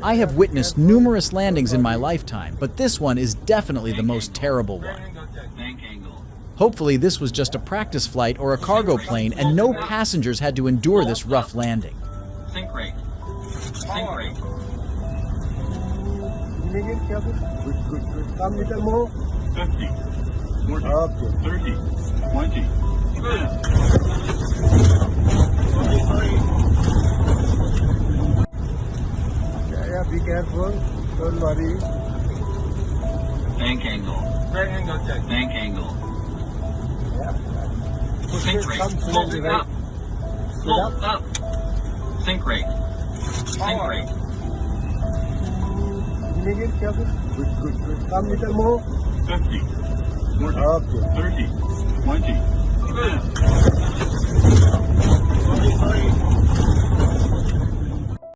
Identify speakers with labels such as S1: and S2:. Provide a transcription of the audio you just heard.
S1: I have witnessed numerous landings in my lifetime, but this one is definitely the most terrible one. Hopefully this was just a practice flight or a cargo plane and no passengers had to endure this rough landing.
S2: Sink rate. Sink rate.
S3: Some little more.
S2: 50. 40.
S3: Okay.
S2: 30. 20.
S3: Yeah, be careful. Don't worry.
S2: Bank angle.
S3: Bank angle check.
S2: Bank angle.
S3: Yeah.
S2: Sink rate. Pull up. Pull up. Sink rate. Sink rate.
S3: Good. Some little more.
S2: 50. 40.
S3: Okay.
S2: 30. 20.